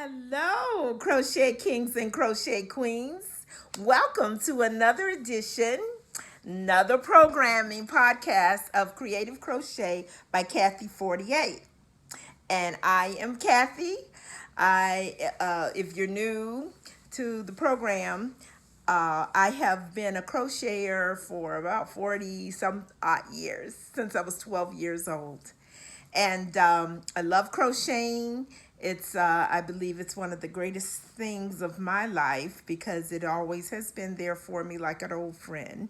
Hello, Crochet Kings and Crochet Queens. Welcome to another edition, another programming podcast of Creative Crochet by Cathy48. And I am Cathy. If you're new to the program, I have been a crocheter for about 40 some odd years, since I was 12 years old. And I love crocheting. I believe it's one of the greatest things of my life because it always has been there for me like an old friend.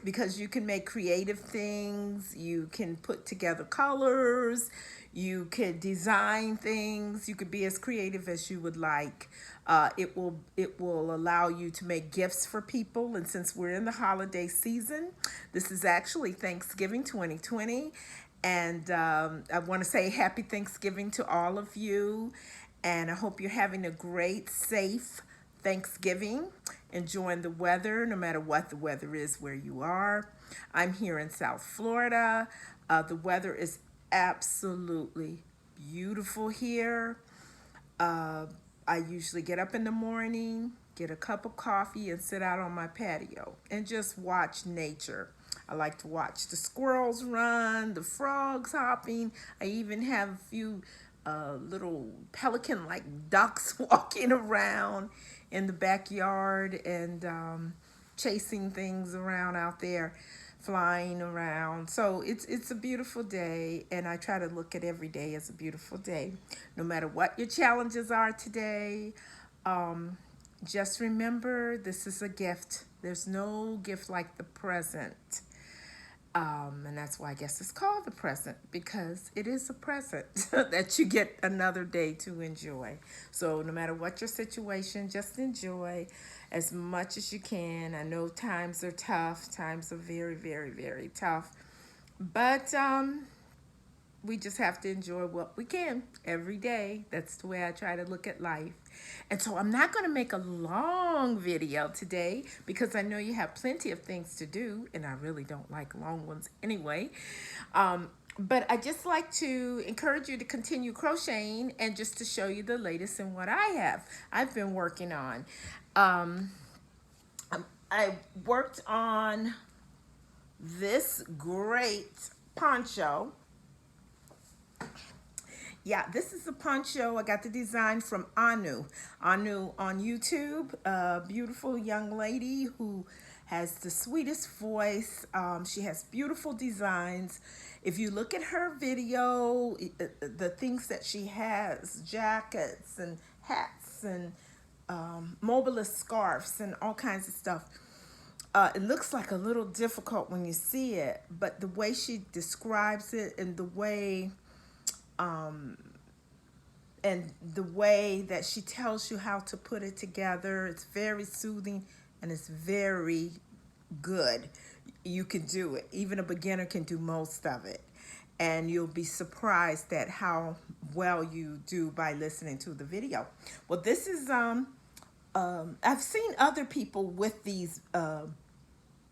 Because you can make creative things, you can put together colors, you can design things, you could be as creative as you would like. It will allow you to make gifts for people, and since we're in the holiday season, this is actually Thanksgiving 2020, and I want to say happy Thanksgiving to all of you, and I hope you're having a great, safe Thanksgiving, enjoying the weather, no matter what the weather is where you are. I'm here in South Florida. The weather is absolutely beautiful here. Uh, I usually get up in the morning, get a cup of coffee, and sit out on my patio and just watch nature. I like to watch the squirrels run, the frogs hopping. I even have a few little pelican like ducks walking around in the backyard and chasing things around out there, flying around. So it's a beautiful day, and I try to look at every day as a beautiful day. No matter what your challenges are today, um, just remember this is a gift. There's no gift like the present. And that's why I guess it's called the present, because it is a present that you get another day to enjoy. So no matter what your situation, just enjoy as much as you can. I know times are tough. Times are very, very, very tough. But we just have to enjoy what we can every day. That's the way I try to look at life. And so I'm not going to make a long video today because I know you have plenty of things to do, and I really don't like long ones anyway. But I just like to encourage you to continue crocheting and just to show you the latest in what I've been working on. Um, I worked on this great poncho. Yeah, this is a poncho. I got the design from Anu. Anu on YouTube, a beautiful young lady who has the sweetest voice. She has beautiful designs. If you look at her video, the things that she has, jackets and hats and mobilist scarves and all kinds of stuff. It looks like a little difficult when you see it, but the way she describes it and um, the way that she tells you how to put it together, it's very soothing and it's very good. You can do it. Even a beginner can do most of it. And you'll be surprised at how well you do by listening to the video. Well, this is I've seen other people with these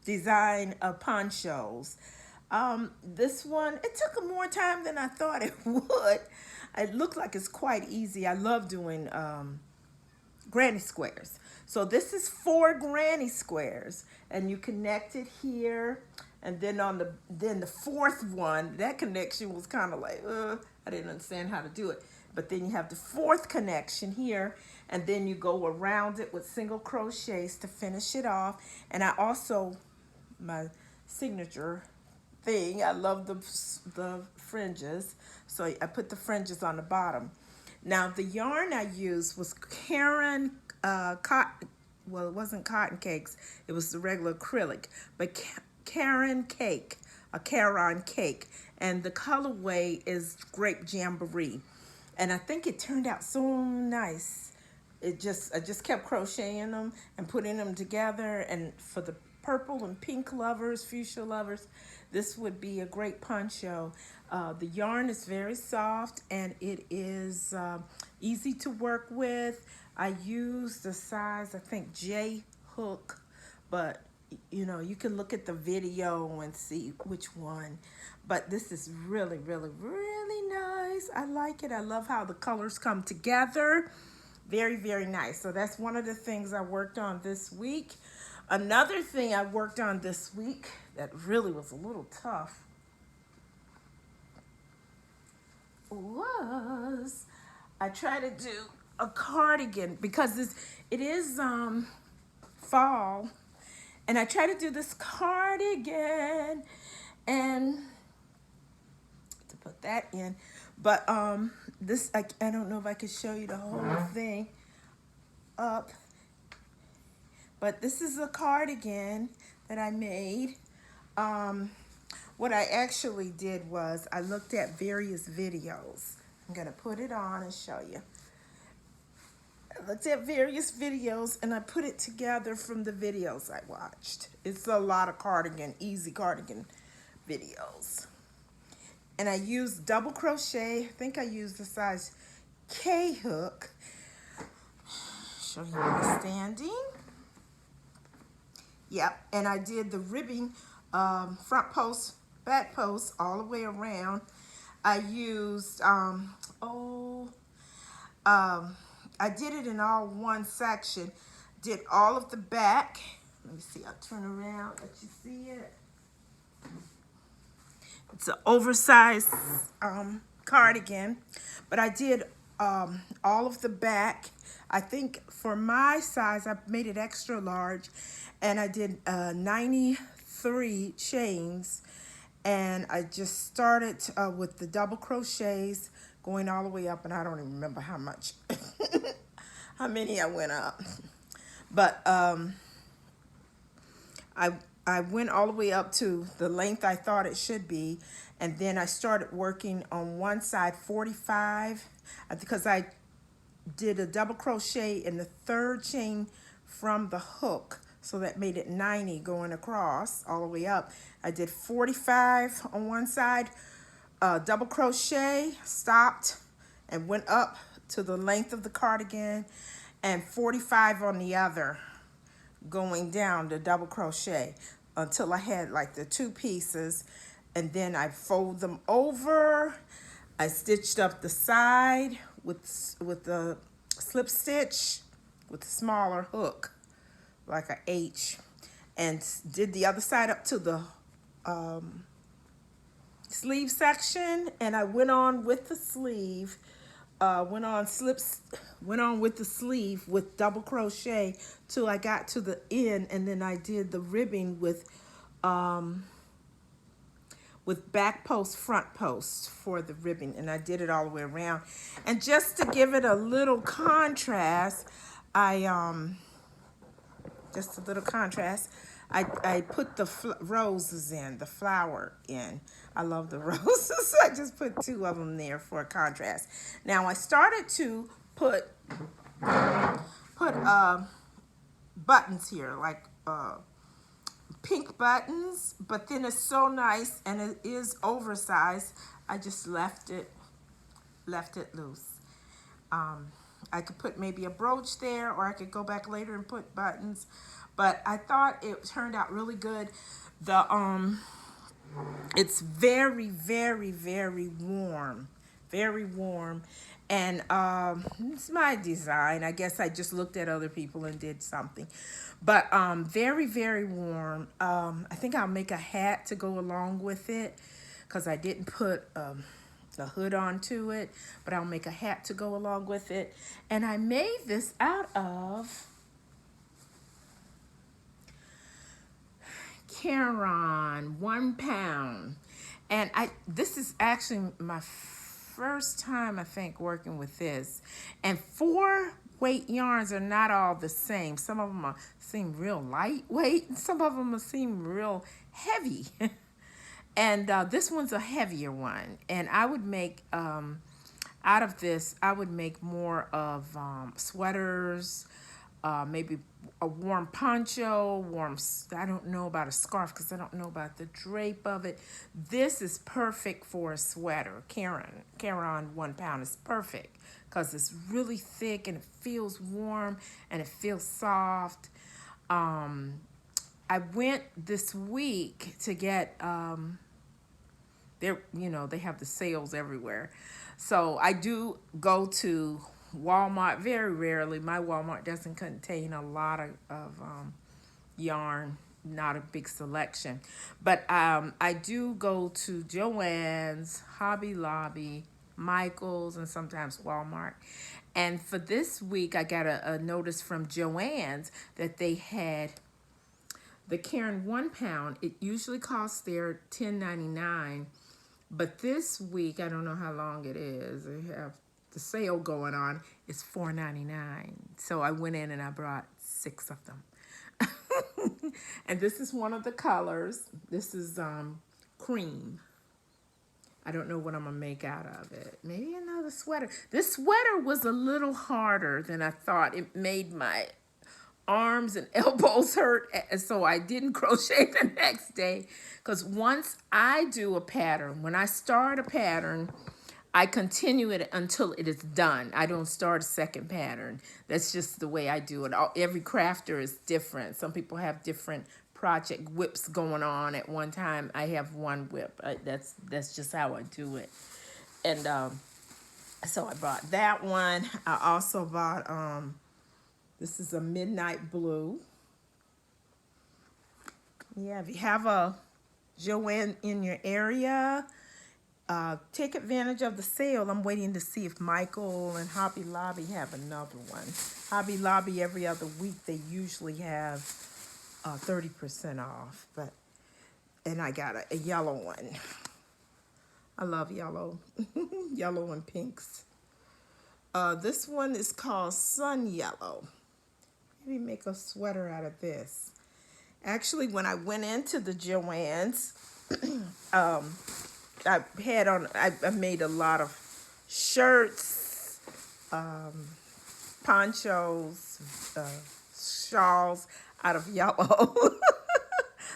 design ponchos. This one, it took more time than I thought it would. It looked like it's quite easy. I love doing granny squares. So this is 4 granny squares, and you connect it here, and then the fourth one, that connection was kind of like, I didn't understand how to do it. But then you have the fourth connection here, and then you go around it with single crochets to finish it off. And I also, my signature thing, I love the fringes, so I put the fringes on the bottom. Now the yarn I used was Karen cotton. Well, it wasn't cotton cakes; it was the regular acrylic, but Karen cake, a Caron cake, and the colorway is grape jamboree, and I think it turned out so nice. I just kept crocheting them and putting them together, and for the purple and pink lovers, fuchsia lovers, this would be a great poncho. The yarn is very soft and it is easy to work with. I use the size, I think J hook, but you know, you can look at the video and see which one. But this is really, really, really nice. I like it. I love how the colors come together. Very, very nice. So that's one of the things I worked on this week. Another thing I worked on this week that really was a little tough was I tried to do a cardigan because it is fall, and I tried to do this cardigan and to put that in, but this I don't know if I could show you the whole thing up, but this is a cardigan that I made. What I actually did was I looked at various videos. I'm gonna put it on and show you. I looked at various videos and I put it together from the videos I watched. It's a lot of cardigan, easy cardigan videos. And I used double crochet. I think I used the size K hook. Show you my standing. Yep, and I did the ribbing front post, back post all the way around. I used, I did it in all one section. Did all of the back. Let me see, I'll turn around, let you see it. It's an oversized cardigan, but I did all of the back. I think for my size, I made it extra large, and I did 93 chains, and I just started with the double crochets going all the way up, and I don't even remember how much, how many I went up, but I went all the way up to the length I thought it should be, and then I started working on one side 45 because I did a double crochet in the third chain from the hook, so that made it 90 going across all the way up. I did 45 on one side, double crochet, stopped, and went up to the length of the cardigan, and 45 on the other, going down the double crochet until I had like the two pieces, and then I fold them over. I stitched up the side with the slip stitch with the smaller hook, like a H, and did the other side up to the sleeve section, and I went on with the sleeve, went on with the sleeve with double crochet till I got to the end, and then I did the ribbing with back post, front post for the ribbing, and I did it all the way around. And just to give it a little contrast, just a little contrast, I put the roses in, the flower in. I love the roses. I just put two of them there for a contrast. Now I started to put buttons here, like pink buttons, but then it's so nice and it is oversized. I just left it loose. I could put maybe a brooch there, or I could go back later and put buttons, but I thought it turned out really good. It's very, very, very warm, and it's my design. I guess I just looked at other people and did something, but very, very warm. I think I'll make a hat to go along with it because I didn't put the hood onto it, but I'll make a hat to go along with it. And I made this out of Caron, 1 pound. And this is actually my first time, I think, working with this. And 4 weight yarns are not all the same. Some of them seem real lightweight, and some of them seem real heavy. And this one's a heavier one. And I would make, out of this, I would make more of sweaters, maybe a warm poncho, I don't know about a scarf because I don't know about the drape of it. This is perfect for a sweater. Caron 1 pound is perfect because it's really thick and it feels warm and it feels soft. I went this week to get They're, they have the sales everywhere. So I do go to Walmart very rarely. My Walmart doesn't contain a lot of yarn, not a big selection. But I do go to Joann's, Hobby Lobby, Michael's, and sometimes Walmart. And for this week, I got a notice from Joann's that they had the Karen 1 pound. It usually costs there $10.99, but this week, I don't know how long it is. They have the sale going on. It's $4.99. So I went in and I brought 6 of them. And this is one of the colors. This is cream. I don't know what I'm gonna make out of it. Maybe another sweater. This sweater was a little harder than I thought. It made my arms and elbows hurt, so I didn't crochet the next day. Because once I do a pattern, when I start a pattern, I continue it until it is done. I don't start a second pattern. That's just the way I do it. Every crafter is different. Some people have different project whips going on at one time. I have one whip. That's just how I do it. And so I bought that one. I also bought this is a midnight blue. Yeah, if you have a Joann in your area, take advantage of the sale. I'm waiting to see if Michael and Hobby Lobby have another one. Hobby Lobby every other week, they usually have 30% off. And I got a yellow one. I love yellow. Yellow and pinks. This one is called Sun Yellow. Maybe make a sweater out of this. Actually, when I went into the Joann's, I made a lot of shirts, ponchos, shawls out of yellow.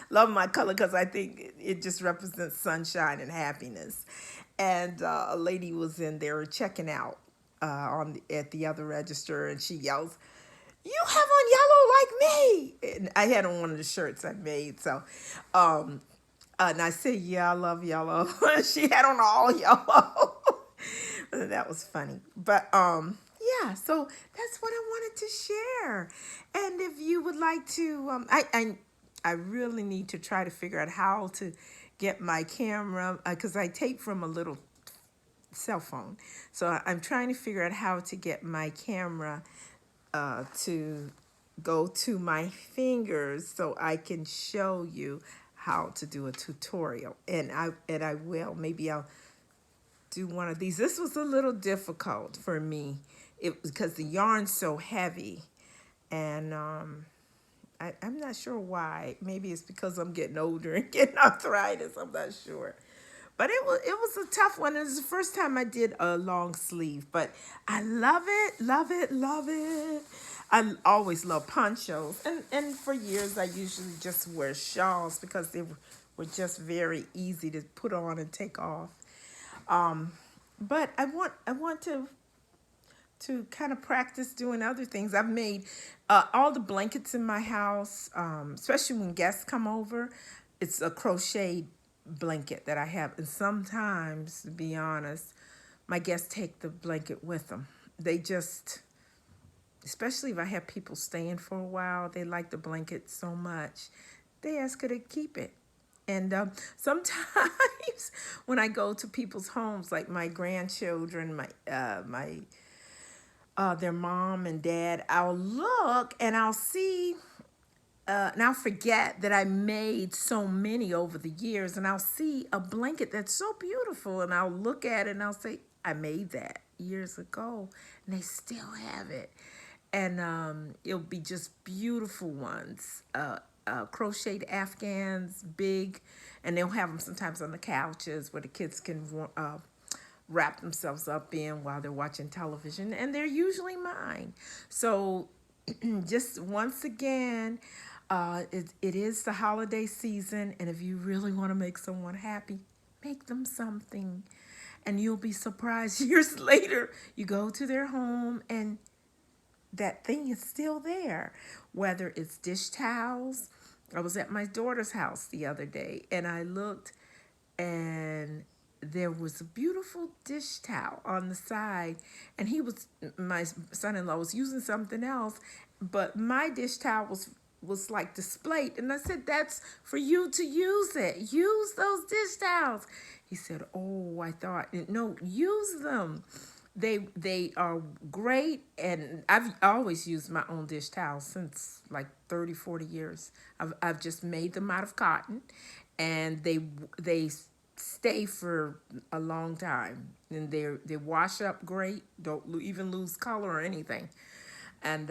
Love my color because I think it just represents sunshine and happiness. And a lady was in there checking out at the other register, and she yells, "You have on yellow like me!" And I had on one of the shirts I made, so and I said, "Yeah, I love yellow." She had on all yellow. That was funny, but yeah. So that's what I wanted to share. And if you would like to, I really need to try to figure out how to get my camera because I tape from a little cell phone. So I'm trying to figure out how to get my camera to go to my fingers so I can show you how to do a tutorial. And I will. Maybe I'll do one of these. This was a little difficult for me. It was because the yarn's so heavy, and I'm not sure why. Maybe it's because I'm getting older and getting arthritis. I'm not sure. But it was a tough one. It was the first time I did a long sleeve. But I love it, love it, love it. I always love ponchos. And for years, I usually just wear shawls because they were just very easy to put on and take off. But I want to kind of practice doing other things. I've made all the blankets in my house, especially when guests come over. It's a crochet blanket that I have. And sometimes, to be honest, my guests take the blanket with them. They just, especially if I have people staying for a while, they like the blanket so much, they ask her to keep it. And sometimes when I go to people's homes, like my grandchildren, their mom and dad, I'll look and I'll see, and I'll forget that I made so many over the years, and I'll see a blanket that's so beautiful, and I'll look at it and I'll say, I made that years ago, and they still have it. And it'll be just beautiful ones, crocheted Afghans, big, and they'll have them sometimes on the couches where the kids can wrap themselves up in while they're watching television, and they're usually mine. So just once again, it is the holiday season, and if you really want to make someone happy, make them something, and you'll be surprised years later. You go to their home and that thing is still there, whether it's dish towels. I was at my daughter's house the other day, and I looked, and there was a beautiful dish towel on the side, and my son-in-law was using something else, but my dish towel was like displayed, and I said, that's for you to use it. Use those dish towels. He said, oh, I thought, no, use them. They are great, and I've always used my own dish towels since like 30, 40 years. I've just made them out of cotton, and they stay for a long time, and they wash up great, don't even lose color or anything. And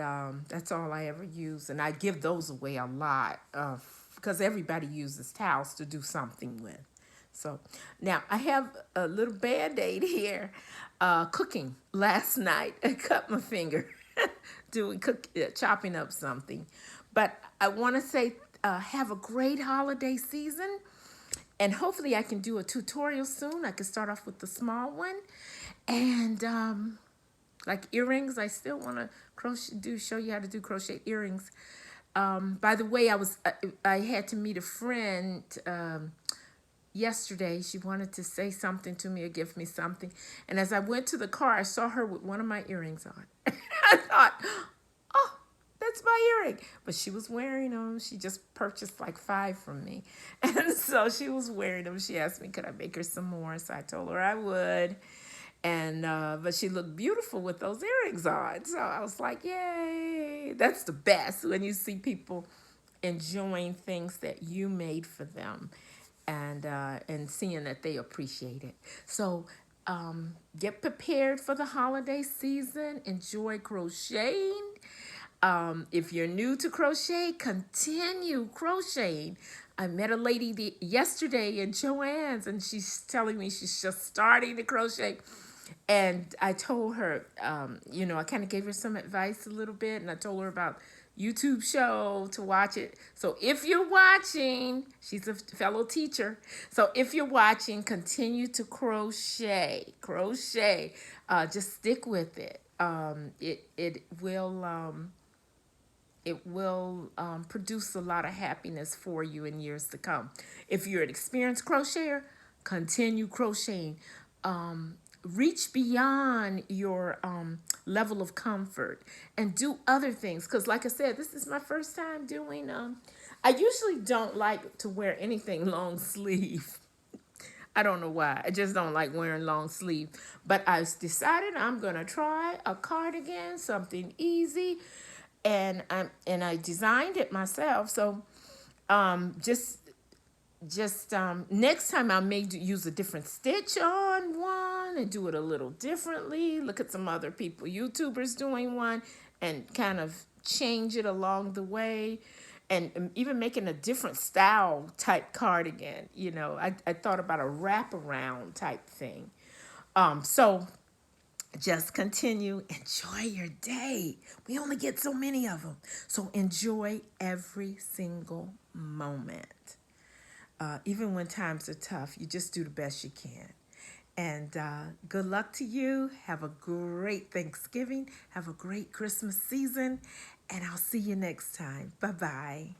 that's all I ever use, and I give those away a lot because everybody uses towels to do something with. So now I have a little band-aid here. Cooking last night, I cut my finger chopping up something. But I want to say have a great holiday season. And hopefully I can do a tutorial soon. I can start off with the small one. And like earrings, I still want to show you how to do crochet earrings. By the way, I had to meet a friend yesterday. She wanted to say something to me or give me something. And as I went to the car, I saw her with one of my earrings on. I thought, oh, that's my earring. But she was wearing them. She just purchased like 5 from me. And so she was wearing them. She asked me, could I make her some more? So I told her I would. And but she looked beautiful with those earrings on. So I was like, yay. That's the best when you see people enjoying things that you made for them, and seeing that they appreciate it. So get prepared for the holiday season. Enjoy crocheting. If you're new to crochet, continue crocheting. I met a lady yesterday in Joann's, and she's telling me she's just starting to crochet. And I told her, I kind of gave her some advice a little bit, and I told her about YouTube show to watch it. So if you're watching, she's a fellow teacher. So if you're watching, continue to crochet. Just stick with it. It will produce a lot of happiness for you in years to come. If you're an experienced crocheter, continue crocheting. Reach beyond your level of comfort and do other things. Because like I said, this is my first time doing, I usually don't like to wear anything long sleeve. I don't know why. I just don't like wearing long sleeve. But I decided I'm going to try a cardigan, something easy. And I designed it myself. So just next time I may use a different stitch on one and do it a little differently. Look at some other people, YouTubers doing one, and kind of change it along the way, and even making a different style type cardigan. I thought about a wraparound type thing. So just continue. Enjoy your day. We only get so many of them. So enjoy every single moment. Even when times are tough, you just do the best you can. And good luck to you. Have a great Thanksgiving. Have a great Christmas season. And I'll see you next time. Bye-bye.